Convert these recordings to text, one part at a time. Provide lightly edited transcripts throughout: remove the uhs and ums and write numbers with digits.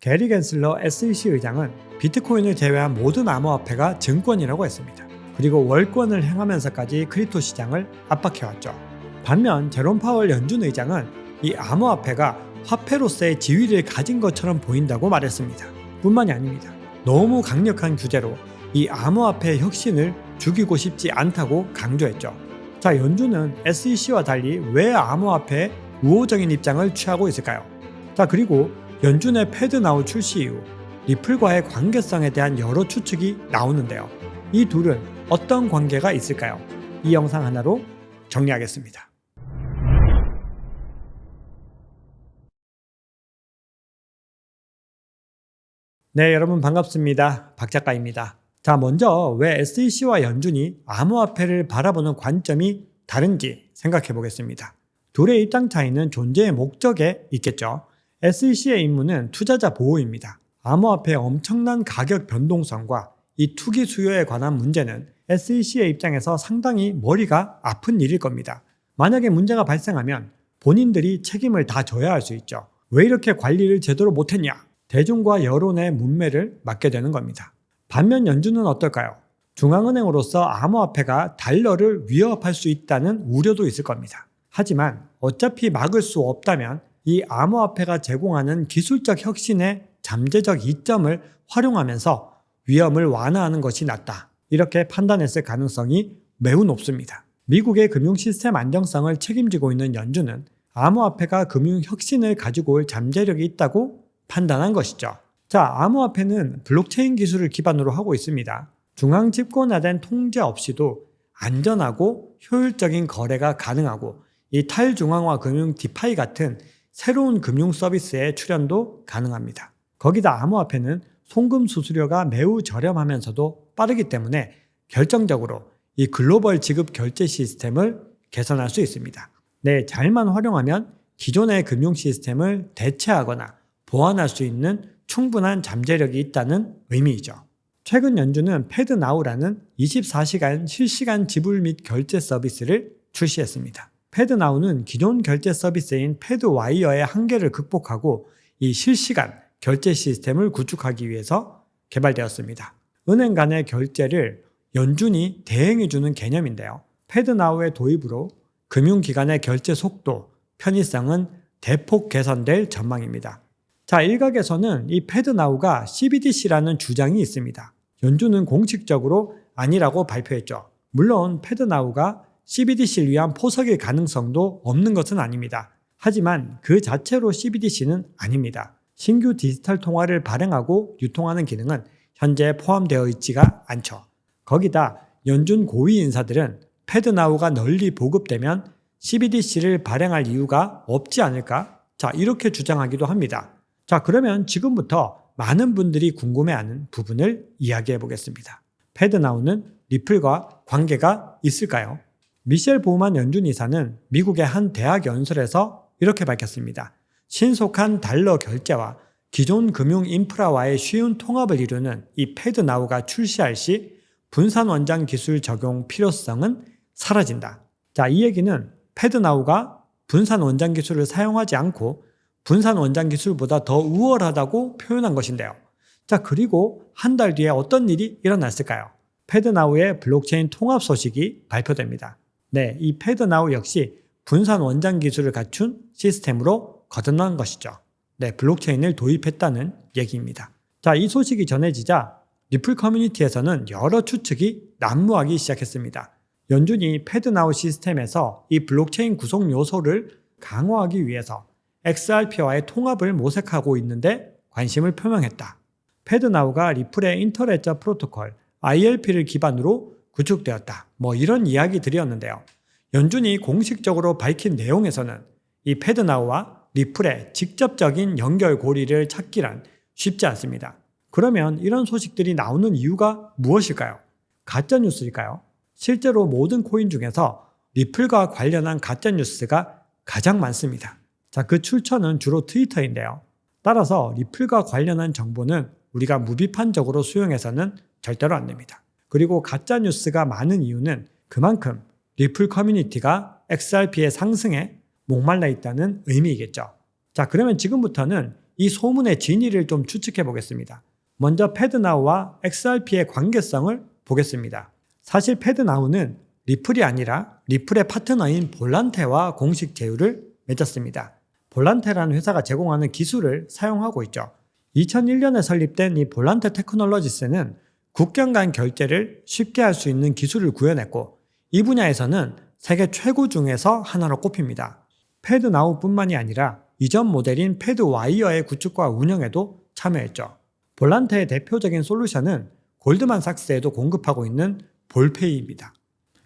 게리 겐슬러 SEC 의장은 비트코인을 제외한 모든 암호화폐가 증권이라고 했습니다. 그리고 월권을 행하면서까지 크립토 시장을 압박해왔죠. 반면 제롬 파월 연준 의장은 이 암호화폐가 화폐로서의 지위를 가진 것처럼 보인다고 말했습니다. 뿐만이 아닙니다. 너무 강력한 규제로 이 암호화폐의 혁신을 죽이고 싶지 않다고 강조했죠. 자, 연준은 SEC와 달리 왜 암호화폐에 우호적인 입장을 취하고 있을까요? 자, 그리고 연준의 패드나우 출시 이후 리플과의 관계성에 대한 여러 추측이 나오는데요. 이 둘은 어떤 관계가 있을까요? 이 영상 하나로 정리하겠습니다. 네, 여러분 반갑습니다. 박 작가입니다. 자, 먼저 왜 SEC와 연준이 암호화폐를 바라보는 관점이 다른지 생각해 보겠습니다. 둘의 입장 차이는 존재의 목적에 있겠죠. SEC의 임무는 투자자 보호입니다. 암호화폐의 엄청난 가격 변동성과 이 투기 수요에 관한 문제는 SEC의 입장에서 상당히 머리가 아픈 일일 겁니다. 만약에 문제가 발생하면 본인들이 책임을 다 져야 할 수 있죠. 왜 이렇게 관리를 제대로 못했냐? 대중과 여론의 문매를 맡게 되는 겁니다. 반면 연준은 어떨까요? 중앙은행으로서 암호화폐가 달러를 위협할 수 있다는 우려도 있을 겁니다. 하지만 어차피 막을 수 없다면 이 암호화폐가 제공하는 기술적 혁신의 잠재적 이점을 활용하면서 위험을 완화하는 것이 낫다. 이렇게 판단했을 가능성이 매우 높습니다. 미국의 금융 시스템 안정성을 책임지고 있는 연준은 암호화폐가 금융 혁신을 가지고 올 잠재력이 있다고 판단한 것이죠. 자, 암호화폐는 블록체인 기술을 기반으로 하고 있습니다. 중앙 집권화된 통제 없이도 안전하고 효율적인 거래가 가능하고 이 탈중앙화 금융 디파이 같은 새로운 금융 서비스의 출현도 가능합니다. 거기다 암호화폐는 송금 수수료가 매우 저렴하면서도 빠르기 때문에 결정적으로 이 글로벌 지급 결제 시스템을 개선할 수 있습니다. 네, 잘만 활용하면 기존의 금융 시스템을 대체하거나 보완할 수 있는 충분한 잠재력이 있다는 의미이죠. 최근 연준은 패드나우라는 24시간 실시간 지불 및 결제 서비스를 출시했습니다. 패드나우는 기존 결제 서비스인 패드와이어의 한계를 극복하고 이 실시간 결제 시스템을 구축하기 위해서 개발되었습니다. 은행 간의 결제를 연준이 대행해주는 개념인데요. 패드나우의 도입으로 금융기관의 결제 속도, 편의성은 대폭 개선될 전망입니다. 자, 일각에서는 이 패드나우가 CBDC라는 주장이 있습니다. 연준은 공식적으로 아니라고 발표했죠. 물론 패드나우가 CBDC를 위한 포석일 가능성도 없는 것은 아닙니다. 하지만 그 자체로 CBDC는 아닙니다. 신규 디지털 통화를 발행하고 유통하는 기능은 현재 포함되어 있지가 않죠. 거기다 연준 고위 인사들은 패드나우가 널리 보급되면 CBDC를 발행할 이유가 없지 않을까? 자, 이렇게 주장하기도 합니다. 자, 그러면 지금부터 많은 분들이 궁금해하는 부분을 이야기해 보겠습니다. 패드나우는 리플과 관계가 있을까요? 미셸 보우만 연준 이사는 미국의 한 대학 연설에서 이렇게 밝혔습니다. 신속한 달러 결제와 기존 금융 인프라와의 쉬운 통합을 이루는 이 패드나우가 출시할 시 분산 원장 기술 적용 필요성은 사라진다. 자, 이 얘기는 패드나우가 분산 원장 기술을 사용하지 않고 분산 원장 기술보다 더 우월하다고 표현한 것인데요. 자, 그리고 한 달 뒤에 어떤 일이 일어났을까요? 패드나우의 블록체인 통합 소식이 발표됩니다. 네, 이 패드나우 역시 분산 원장 기술을 갖춘 시스템으로 거듭난 것이죠. 네, 블록체인을 도입했다는 얘기입니다. 자, 이 소식이 전해지자 리플 커뮤니티에서는 여러 추측이 난무하기 시작했습니다. 연준이 패드나우 시스템에서 이 블록체인 구성 요소를 강화하기 위해서 XRP와의 통합을 모색하고 있는데 관심을 표명했다. 패드나우가 리플의 인터레저 프로토콜 ILP를 기반으로 구축되었다. 이런 이야기들이었는데요. 연준이 공식적으로 밝힌 내용에서는 이 패드나우와 리플의 직접적인 연결고리를 찾기란 쉽지 않습니다. 그러면 이런 소식들이 나오는 이유가 무엇일까요? 가짜뉴스일까요? 실제로 모든 코인 중에서 리플과 관련한 가짜뉴스가 가장 많습니다. 자, 그 출처는 주로 트위터인데요. 따라서 리플과 관련한 정보는 우리가 무비판적으로 수용해서는 절대로 안 됩니다. 그리고 가짜뉴스가 많은 이유는 그만큼 리플 커뮤니티가 XRP의 상승에 목말라 있다는 의미이겠죠. 자, 그러면 지금부터는 이 소문의 진위를 좀 추측해 보겠습니다. 먼저 패드나우와 XRP의 관계성을 보겠습니다. 사실 패드나우는 리플이 아니라 리플의 파트너인 볼란테와 공식 제휴를 맺었습니다. 볼란테라는 회사가 제공하는 기술을 사용하고 있죠. 2001년에 설립된 이 볼란테 테크놀로지스는 국경 간 결제를 쉽게 할 수 있는 기술을 구현했고 이 분야에서는 세계 최고 중에서 하나로 꼽힙니다. 패드나우뿐만이 아니라 이전 모델인 패드와이어의 구축과 운영에도 참여했죠. 볼란테의 대표적인 솔루션은 골드만삭스에도 공급하고 있는 볼페이입니다.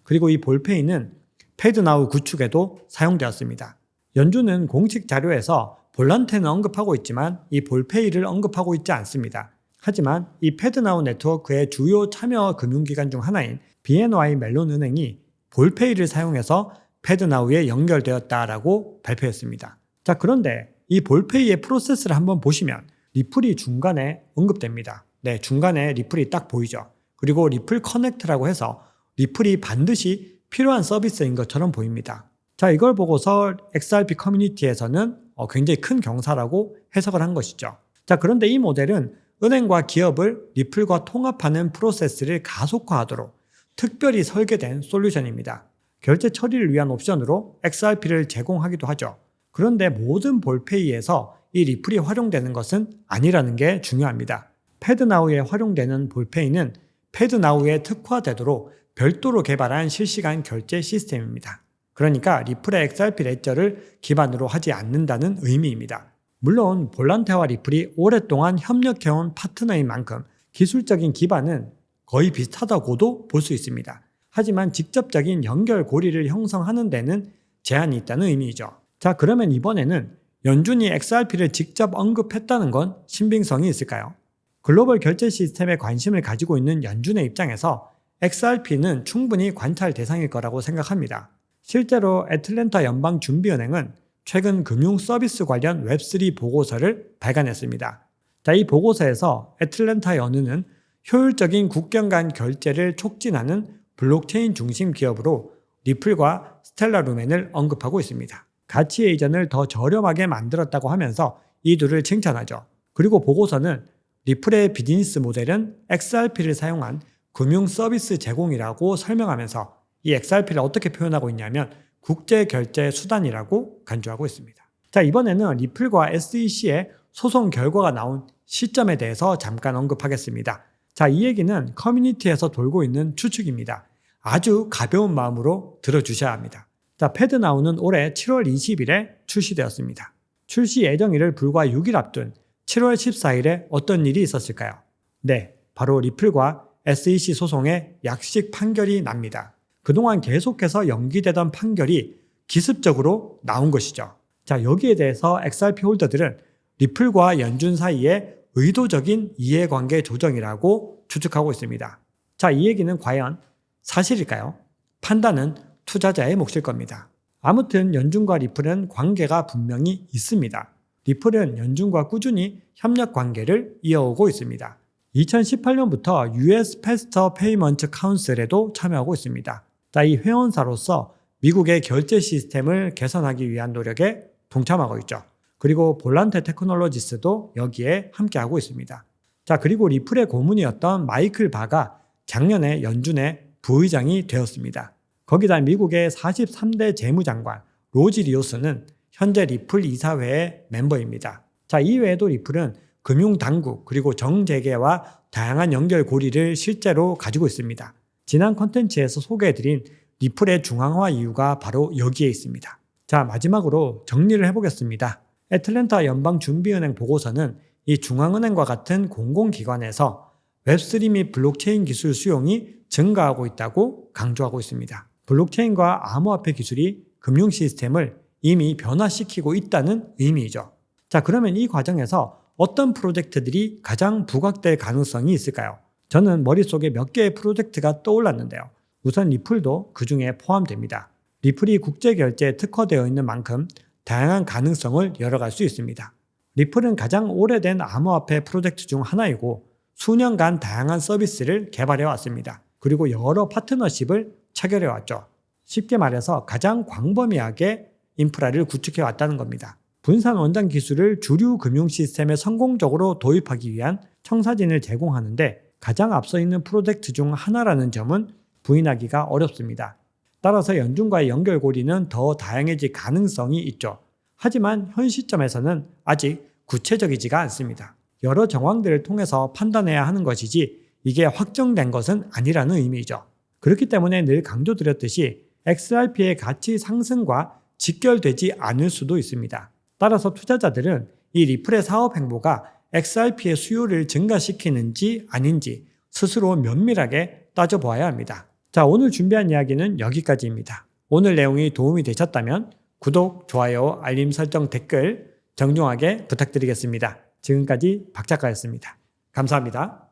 그리고 이 볼페이는 패드나우 구축에도 사용되었습니다. 연준은 공식 자료에서 볼란테는 언급하고 있지만 이 볼페이를 언급하고 있지 않습니다. 하지만 이 패드나우 네트워크의 주요 참여 금융기관 중 하나인 BNY 멜론 은행이 볼페이를 사용해서 패드나우에 연결되었다라고 발표했습니다. 자, 그런데 이 볼페이의 프로세스를 한번 보시면 리플이 중간에 언급됩니다. 네, 중간에 리플이 딱 보이죠. 그리고 리플 커넥트라고 해서 리플이 반드시 필요한 서비스인 것처럼 보입니다. 자, 이걸 보고서 XRP 커뮤니티에서는 굉장히 큰 경사라고 해석을 한 것이죠. 자, 그런데 이 모델은 은행과 기업을 리플과 통합하는 프로세스를 가속화하도록 특별히 설계된 솔루션입니다. 결제 처리를 위한 옵션으로 XRP를 제공하기도 하죠. 그런데 모든 볼페이에서 이 리플이 활용되는 것은 아니라는 게 중요합니다. 패드나우에 활용되는 볼페이는 패드나우에 특화되도록 별도로 개발한 실시간 결제 시스템입니다. 그러니까 리플의 XRP 레저를 기반으로 하지 않는다는 의미입니다. 물론 볼란테와 리플이 오랫동안 협력해온 파트너인 만큼 기술적인 기반은 거의 비슷하다고도 볼 수 있습니다. 하지만 직접적인 연결고리를 형성하는 데는 제한이 있다는 의미이죠. 자, 그러면 이번에는 연준이 XRP를 직접 언급했다는 건 신빙성이 있을까요? 글로벌 결제 시스템에 관심을 가지고 있는 연준의 입장에서 XRP는 충분히 관찰 대상일 거라고 생각합니다. 실제로 애틀랜타 연방준비은행은 최근 금융 서비스 관련 웹3 보고서를 발간했습니다. 자, 이 보고서에서 애틀랜타 연은은 효율적인 국경 간 결제를 촉진하는 블록체인 중심 기업으로 리플과 스텔라 루멘을 언급하고 있습니다. 가치의 이전을 더 저렴하게 만들었다고 하면서 이 둘을 칭찬하죠. 그리고 보고서는 리플의 비즈니스 모델은 XRP를 사용한 금융 서비스 제공이라고 설명하면서 이 XRP를 어떻게 표현하고 있냐면 국제 결제 수단이라고 간주하고 있습니다. 자, 이번에는 리플과 SEC의 소송 결과가 나온 시점에 대해서 잠깐 언급하겠습니다. 자, 이 얘기는 커뮤니티에서 돌고 있는 추측입니다. 아주 가벼운 마음으로 들어주셔야 합니다. 자, 패드나우는 올해 7월 20일에 출시되었습니다. 출시 예정일을 불과 6일 앞둔 7월 14일에 어떤 일이 있었을까요? 네, 바로 리플과 SEC 소송의 약식 판결이 납니다. 그동안 계속해서 연기되던 판결이 기습적으로 나온 것이죠. 자, 여기에 대해서 XRP 홀더들은 리플과 연준 사이의 의도적인 이해관계 조정이라고 추측하고 있습니다. 자, 이 얘기는 과연 사실일까요? 판단은 투자자의 몫일 겁니다. 아무튼 연준과 리플은 관계가 분명히 있습니다. 리플은 연준과 꾸준히 협력 관계를 이어오고 있습니다. 2018년부터 US Faster Payment Council에도 참여하고 있습니다. 자, 이 회원사로서 미국의 결제 시스템을 개선하기 위한 노력에 동참하고 있죠. 그리고 볼란테 테크놀로지스도 여기에 함께하고 있습니다. 자, 그리고 리플의 고문이었던 마이클 바가 작년에 연준의 부의장이 되었습니다. 거기다 미국의 43대 재무장관 로지 리오스는 현재 리플 이사회의 멤버입니다. 자, 이외에도 리플은 금융당국 그리고 정재계와 다양한 연결고리를 실제로 가지고 있습니다. 지난 콘텐츠에서 소개해드린 리플의 중앙화 이유가 바로 여기에 있습니다. 자, 마지막으로 정리를 해보겠습니다. 애틀랜타 연방준비은행 보고서는 이 중앙은행과 같은 공공기관에서 웹3 및 블록체인 기술 수용이 증가하고 있다고 강조하고 있습니다. 블록체인과 암호화폐 기술이 금융 시스템을 이미 변화시키고 있다는 의미이죠. 자, 그러면 이 과정에서 어떤 프로젝트들이 가장 부각될 가능성이 있을까요? 저는 머릿속에 몇 개의 프로젝트가 떠올랐는데요. 우선 리플도 그 중에 포함됩니다. 리플이 국제결제에 특화되어 있는 만큼 다양한 가능성을 열어갈 수 있습니다. 리플은 가장 오래된 암호화폐 프로젝트 중 하나이고 수년간 다양한 서비스를 개발해 왔습니다. 그리고 여러 파트너십을 체결해 왔죠. 쉽게 말해서 가장 광범위하게 인프라를 구축해 왔다는 겁니다. 분산 원장 기술을 주류 금융 시스템에 성공적으로 도입하기 위한 청사진을 제공하는데 가장 앞서 있는 프로젝트 중 하나라는 점은 부인하기가 어렵습니다. 따라서 연준과의 연결고리는 더 다양해질 가능성이 있죠. 하지만 현 시점에서는 아직 구체적이지가 않습니다. 여러 정황들을 통해서 판단해야 하는 것이지 이게 확정된 것은 아니라는 의미죠. 그렇기 때문에 늘 강조드렸듯이 XRP의 가치 상승과 직결되지 않을 수도 있습니다. 따라서 투자자들은 이 리플의 사업 행보가 XRP의 수요를 증가시키는지 아닌지 스스로 면밀하게 따져보아야 합니다. 자, 오늘 준비한 이야기는 여기까지입니다. 오늘 내용이 도움이 되셨다면 구독, 좋아요, 알림 설정, 댓글 정중하게 부탁드리겠습니다. 지금까지 박 작가였습니다. 감사합니다.